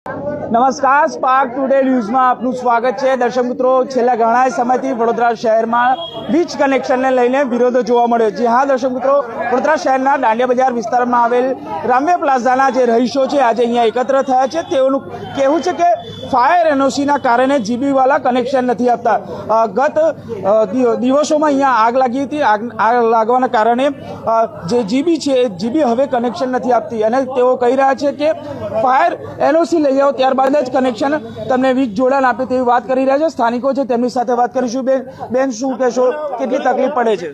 નમસ્કાર, spark today ન્યૂઝમાં આપનું સ્વાગત છે। દર્શક મિત્રો, છેલ્લા ઘણા સમયથી વડોદરા શહેરમાં વીજ કનેક્શનને લઈને વિરોધ જોવા મળ્યો। જી હા દર્શક મિત્રો, વડોદરા શહેરના દાંડિયા બજાર વિસ્તારમાં આવેલ રામ્ય પ્લાઝાના જે રહીશો છે આજે અહીંયા એકત્ર થયા છે। તેઓનું કહેવું છે કે ફાયર એનઓસીના કારણે જીબીવાળા કનેક્શન નથી આપતા। ગત દિવસોમાં અહીંયા આગ લાગી હતી। આગ લાગવાના કારણે જે જીબી છે એ જીબી હવે કનેક્શન નથી આપતી અને તેઓ કહી રહ્યા છે કે ફાયર એનઓસી લઈ આવો ત્યારબાદ જ કનેક્શન તમને વીજ જોડાણ આપે તેવી વાત કરી રહ્યા છે। સ્થાનિકો છે તેમની સાથે વાત કરીશું। બેન શું કહેશો, કેટલી તકલીફ પડે છે?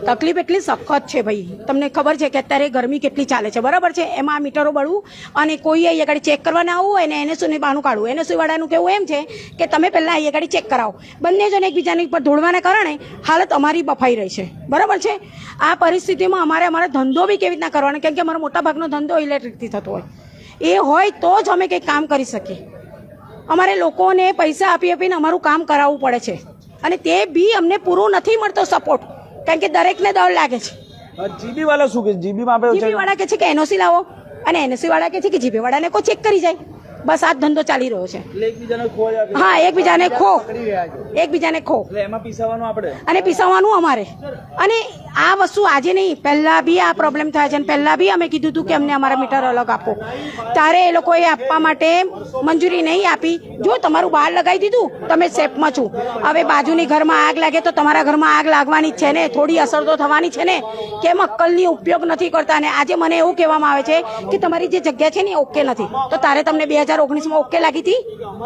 તકલીફ એટલી સખત છે ભાઈ, તમને ખબર છે કે અત્યારે ગરમી કેટલી ચાલે છે, બરાબર છે। એમાં મીટરો બળવું અને કોઈ અહીંયા ગાડી ચેક કરવા ના આવવું હોય ને એને શું બહાનું કાઢવું। એને વાળાનું કેવું એમ છે કે તમે પહેલા અહીંયા ગાડી ચેક કરાવો। બંને જણ એકબીજાની પર ધોળવાના કારણે હાલત અમારી બફાઈ રહી છે, બરાબર છે। આ પરિસ્થિતિમાં અમારો ધંધો બી કેવી રીતના કરવાનો, કેમ કે અમારો મોટા ભાગનો ધંધો ઇલેક્ટ્રિકથી થતો હોય, એ હોય તો જ અમે કંઈક કામ કરી શકીએ। અમારે લોકોને પૈસા આપી આપીને અમારું કામ કરાવવું પડે છે અને તે બી અમને પૂરું નથી મળતો સપોર્ટ, કારણ કે દરેકને ડર લાગે છે। જીબી વાળા શું કે જીબી વાળા કે છે કે એનઓસી લાવો અને એનઓસી વાળા કે છે કે જીબી વાળાને કોઈ ચેક કરી જાય। બસ આ ધંધો ચાલી રહ્યો છે। હા, એકબીજાને ખો અને પીસાવાનું અમારે। અને આ વસ્તુ આજે નહીં, પહેલા બી આ પ્રોબ્લેમ થાય છે। પહેલા બી અમે કીધું હતું કે અમને અમારા મીટર અલગ આપો, ત્યારે એ લોકોએ આપવા માટે મંજૂરી નહીં આપી। જો તમારું બહાર લગાવી દીધું, તમે સેફમાં છો। હવે બાજુની ઘરમાં આગ લાગે તો તમારા ઘરમાં આગ લાગવાની જ છે ને, થોડી અસર તો થવાની છે ને। કેમ અક્કલની ઉપયોગ નથી કરતા? અને આજે મને એવું કહેવામાં આવે છે કે તમારી જે જગ્યા છે ને એ ઓકે નથી, તો તારે તમને 2019માં ઓકે લાગી હતી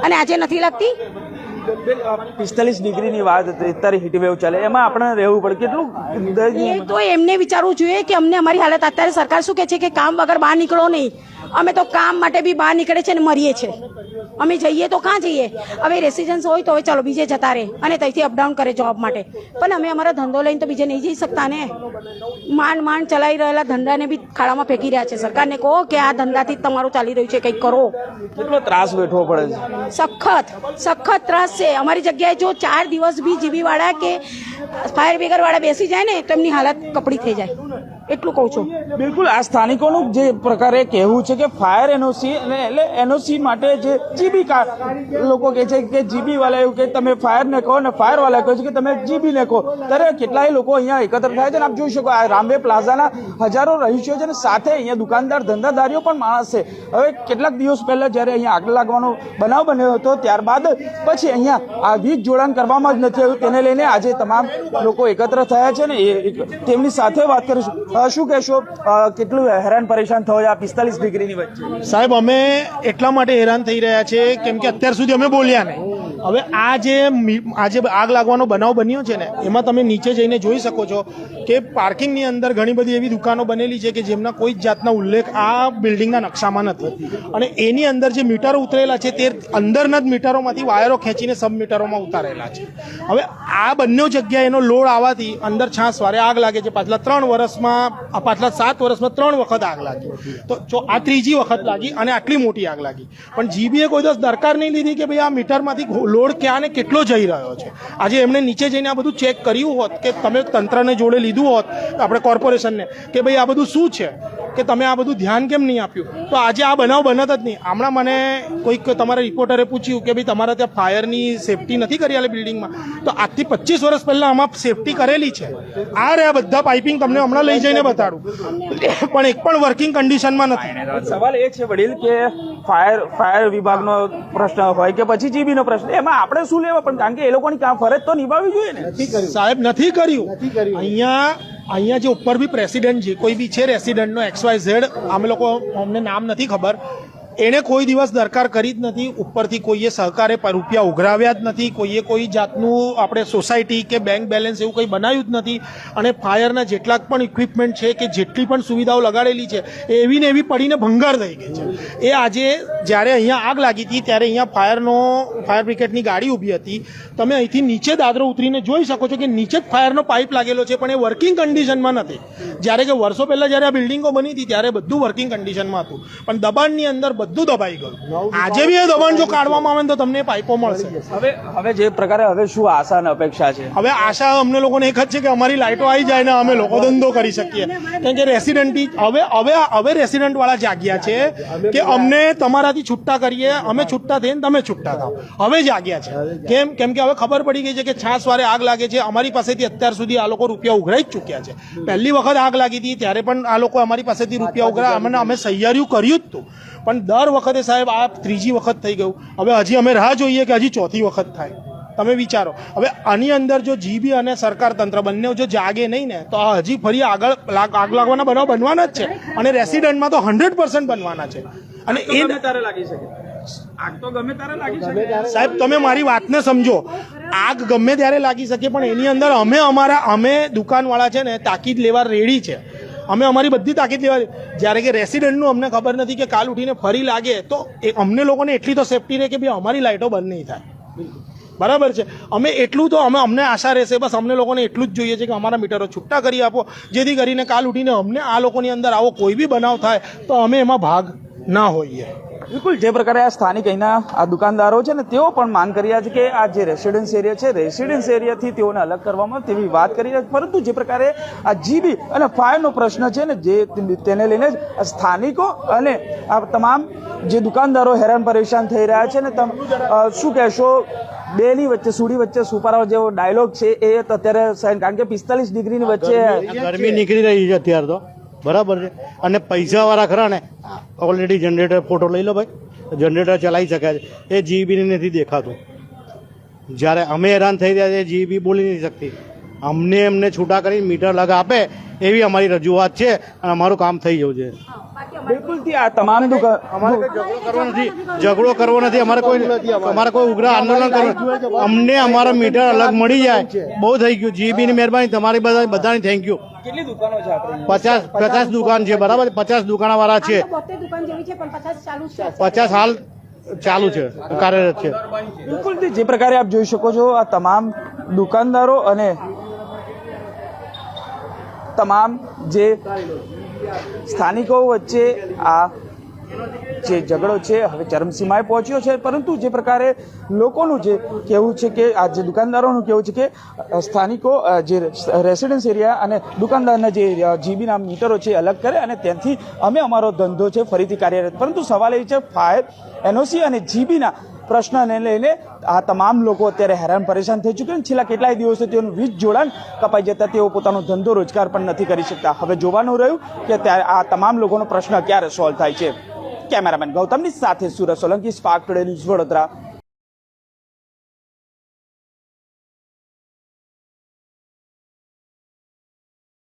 અને આજે નથી લાગતી। 45 ડિગ્રીની વાત અત્યારે હીટવેવ ચાલે, એમાં આપણે રહેવું પડે, કેટલું તો એમને વિચારવું જોઈએ કે અમને અમારી હાલત અત્યારે સરકાર શું કહે છે કે કામ વગર બહાર નીકળો નહીં। અમે તો કામ માટે બી બહાર નીકળે છે ને મરીએ છીએ। અમે જઈએ તો ક્યાં જઈએ? હવે રેસિડન્સ હોય તો હવે ચાલો બીજે જતા રહે અને ત્યાંથી અપડાઉન કરે જોબ માટે, પણ અમે અમારા ધંધો લઈને તો બીજે નહીં જઈ શકતા ને। માંડ ચલાવી રહેલા ધંધાને બી ખાડામાં ફેંકી રહ્યા છે। સરકારને કહો કે આ ધંધાથી તમારું ચાલી રહ્યું છે, કંઈક કરો। કેટલો ત્રાસ વેઠવો પડે છે? સખત ત્રાસ છે। અમારી જગ્યાએ જો 4 દિવસ બી જીબી વાળા કે ફાયર બ્રિગેડ વાળા બેસી જાય ને તો એમની હાલત કપડી થઈ જાય, એટલું કહું છું। બિલકુલ, આ સ્થાનિકોનું જે પ્રકારે કહેવું છે કે ફાયર એનઓસી એટલે એનઓસી માટે જે જીબી લોકો કહે છે કે જીબી વાળા એવું કે તમે ફાયર ને કહો, ને ફાયર વાળા કહે છે કે તમે જીબી ને કહો। ત્યારે કેટલાય લોકો અહીંયા એકત્ર થાય છે ને આપ જોઈ શકો આ રામ્બે પ્લાઝાના હજારો રહીશો છે ને સાથે અહીંયા દુકાનદાર ધંધાદારીઓ પણ માણસ છે। હવે કેટલાક દિવસ પહેલા જ્યારે અહીંયા આગ લાગવાનો બનાવ બન્યો હતો ત્યારબાદ પછી અહીંયા આ વીજ જોડાણ કરવામાં જ નથી આવ્યું, તેને લઈને આજે તમામ લોકો એકત્ર થયા છે ને તેમની સાથે વાત કરીશું। શું કહેશો, કેટલું હેરાન પરેશાન થયો આ 45 ડિગ્રીની વચ્ચે? સાહેબ, અમે એટલા માટે હેરાન થઈ રહ્યા છે કેમ કે અત્યાર સુધી અમે બોલ્યા નહીં। હવે આજે આગ લાગવાનો બનાવ બન્યો છે ને એમાં તમે નીચે જઈને જોઈ શકો છો કે પાર્કિંગની અંદર ઘણી બધી એવી દુકાનો બનેલી છે કે જેમના કોઈ જ જાતના ઉલ્લેખ આ બિલ્ડિંગના નકશામાં નથી અને એની અંદર જે મીટરો ઉતરેલા છે તે અંદરના જ મીટરોમાંથી વાયરો ખેંચીને સબ મીટરોમાં ઉતારેલા છે। હવે આ બંને જગ્યાએ એનો લોડ આવવાથી અંદર છાસ વારે આગ લાગે છે। પાછલા 7 વર્ષમાં 3 વખત આગ લાગી, તો આ ત્રીજી વખત લાગી અને આટલી મોટી આગ લાગી। પણ જીબીએ કોઈ દિવસ દરકાર નહીં લીધી કે ભાઈ આ મીટરમાંથી લોડ ક્યાં ને કેટલો જઈ રહ્યો છે। આજે એમણે નીચે જઈને આ બધું ચેક કર્યું હોત કે તમે તંત્રને જોડે લીધું હોત, આપણે કોર્પોરેશનને, કે ભાઈ આ બધું શું છે, કે તમે આ બધું ધ્યાન કેમ નહીં આપ્યું, તો આજે આ બનાવ બનત જ નહીં। હમણાં મને કોઈક તમારા રિપોર્ટરે પૂછ્યું કે ભાઈ તમારા ત્યાં ફાયરની સેફટી નથી કરી આલે બિલ્ડિંગમાં, તો આજથી 25 વર્ષ પહેલા આમાં સેફટી કરેલી છે। આ રહ્યા બધા પાઇપિંગ તમને હમણાં લઈ જઈને બતાડું, પણ એક પણ વર્કિંગ કન્ડિશનમાં નથી। સવાલ એ છે વડીલ કે ફાયર વિભાગનો પ્રશ્ન હોય કે પછી જીબીનો પ્રશ્ન, એમાં આપણે શું લેવા? પણ કારણ કે એ લોકોની કામ ફરજ તો નિભાવવી જોઈએ ને। સાહેબ, નથી કર્યું। અહીંયા જે ઉપર બી પ્રેસિડેન્ટ છે, કોઈ બી છે રેસિડેન્ટનો XYZ, અમે લોકો અમને નામ નથી ખબર, એને કોઈ દિવસ દરકાર કરી જ નથી। ઉપરથી કોઈએ સહકારે રૂપિયા ઉઘરાવ્યા જ નથી, કોઈએ કોઈ જાતનું આપણે સોસાયટી કે બેંક બેલેન્સ એવું કંઈ બનાવ્યું જ નથી। અને ફાયરના જેટલા પણ ઇક્વિપમેન્ટ છે કે જેટલી પણ સુવિધાઓ લગાડેલી છે એ એવી ને એવી પડીને ભંગાર થઈ ગઈ છે। એ આજે જ્યારે અહીંયા આગ લાગી હતી ત્યારે અહીંયા ફાયર બ્રિગેડની ગાડી ઊભી હતી, તમે અહીંથી નીચે દાદરો ઉતરીને જોઈ શકો છો કે નીચે જ ફાયરનો પાઇપ લાગેલો છે, પણ એ વર્કિંગ કન્ડિશનમાં નથી। જ્યારે કે વર્ષો પહેલાં જ્યારે આ બિલ્ડિંગો બની હતી ત્યારે બધું વર્કિંગ કન્ડિશનમાં હતું, પણ દબાણની અંદર બધું દબાઈ ગયું. આજે બી એ દબાણ જો કાઢવામાં આવે ને તો તમને એ પાઇપો મળશે. હવે જે પ્રકારે હવે શું આશા અને અપેક્ષા છે? હવે આશા અમને લોકોને એક જ છે કે અમારી લાઇટો આવી જાય ને અમે લોકો ધંધો કરી શકીએ. કેમ કે રેસિડેન્ટ હવે રેસિડેન્ટ વાળા જાગ્યા છે કે અમને તમારાથી છૂટા કરીએ, અમે છૂટા થઈને તમે છૂટા થાવ. હવે જાગ્યા છે. કેમ કે હવે ખબર પડી ગઈ છે કે છાસ વારે આગ લાગે છે. અમારી પાસેથી અત્યાર સુધી આ લોકો રૂપિયા ઉઘરાઈ જ ચૂક્યા છે. પહેલી વખત આગ લાગી હતી ત્યારે પણ આ લોકો અમારી પાસેથી રૂપિયા ઉઘરા અમે સહિયાર્યું કર્યું જ હતું. પણ દર વખતે સાહેબ આ ત્રીજી વખત થઈ ગયું. હવે હજી અમે રાહ જોઈએ કે હજી ચોથી વખત થાય. તમે વિચારો હવે આની અંદર જો જીબી અને સરકાર તંત્ર બંને જો જાગે નહીં ને તો આ હજી ફરી આગળ આગ લાગવાના બનાવ બનવાના જ છે. અને રેસિડેન્ટમાં તો 100% બનવાના છે. અને એ લાગી શકે આગ તો ગમે ત્યારે લાગી શકે. સાહેબ તમે મારી વાતને સમજો. આગ ગમે ત્યારે લાગી શકે પણ એની અંદર અમે દુકાનવાળા છે ને તાકીદ લેવા રેડી છે. અમે અમારી બધી તાકીદ લેવા, જ્યારે કે રેસિડેન્ટનું અમને ખબર નથી કે કાલ ઉઠીને ફરી લાગે તો અમને લોકોને એટલી તો સેફટી રહે કે ભાઈ અમારી લાઇટો બંધ નહીં થાય. બરાબર છે. અમે એટલું તો અમને આશા રહેશે. બસ અમને લોકોને એટલું જ જોઈએ છે કે અમારા મીટરો છૂટા કરી આપો, જેથી કરીને કાલ ઉઠીને અમને આ લોકોની અંદર આવો કોઈ બી બનાવ થાય તો અમે એમાં ભાગ ના હોઈએ. બિલકુલ જે પ્રકારે આ સ્થાનિક અહીંના આ દુકાનદારો છે ને તેઓ પણ માંગ કરી રહ્યા છે કે આ જે રેસિડેન્સ એરિયા છે રેસિડેન્સ એરિયાથી તેઓને અલગ કરવામાં તેવી વાત કરી રહ્યા છે. પરંતુ જે પ્રકારે આ જીબી અને ફાયરનો પ્રશ્ન છે ને જે તેને લઈને જ સ્થાનિકો અને આ તમામ જે દુકાનદારો હેરાન પરેશાન થઈ રહ્યા છે ને શું કહેશો? બેની વચ્ચે સુડી વચ્ચે સુપારા જેવો ડાયલોગ છે એ અત્યારે કારણ કે 45 ડિગ્રીની વચ્ચે ગરમી નીકળી રહી છે અત્યારે તો બરાબર છે. અને પૈસાવાળા ખરા ને ઓલરેડી જનરેટર ફોટો લઈ લો ભાઈ, જનરેટર ચલાવી શકે છે. એ જીબી નથી દેખાતું. જ્યારે અમે હેરાન થઈ રહ્યા છે જીબી બોલી નથી શકતી. એમને છૂટા કરી મીટર લગ આપે એવી અમારી રજૂઆત છે અને અમારું કામ થઈ જવું છે. બિલકુલ આ તમામ ઝઘડો કરવો નથી. અમારે કોઈ ઉગ્ર આંદોલન કરવું. અમને અમારા મીટર અલગ મળી જાય બહુ થઈ ગયું. જીબી ની મહેરબાની તમારી બધાની થેન્ક યુ. કેટલી દુકાનો છે આપણે? 50 દુકાન છે બરાબર. 50 દુકાન વાળા છે. 50 હાલ ચાલુ છે, કાર્યરત છે. બિલકુલ જે પ્રકારે આપ જોઈ શકો છો આ તમામ દુકાનદારો અને તમામ જે સ્થાનિકો વચ્ચે આ જે ઝઘડો છે હવે ચરમસીમાએ પહોંચ્યો છે. પરંતુ જે પ્રકારે લોકોનું જે કહેવું છે કે આ જે દુકાનદારોનું કહેવું છે કે સ્થાનિકો જે રેસિડેન્સ એરિયા અને દુકાનદારના જે જીબીના મીટરો છે અલગ કરે અને ત્યાંથી અમે અમારો ધંધો છે ફરીથી કાર્યરત. પરંતુ સવાલ એ છે ફાયર એનઓસી અને જીબીના પ્રશ્નને લઈને આ તમામ લોકો અત્યારે હેરાન પરેશાન થઈ ચૂક્યા અને છેલ્લા કેટલાય દિવસથી તેઓનું વીજ જોડાણ કપાઈ જતા તેઓ પોતાનો ધંધો રોજગાર પણ નથી કરી શકતા. હવે જોવાનું રહ્યું કે ત્યારે આ તમામ લોકોનો પ્રશ્ન ક્યારે સોલ્વ થાય છે. કેમેરામેન ગૌતમની સાથે Surat Solanki, spark today news, Vadodara.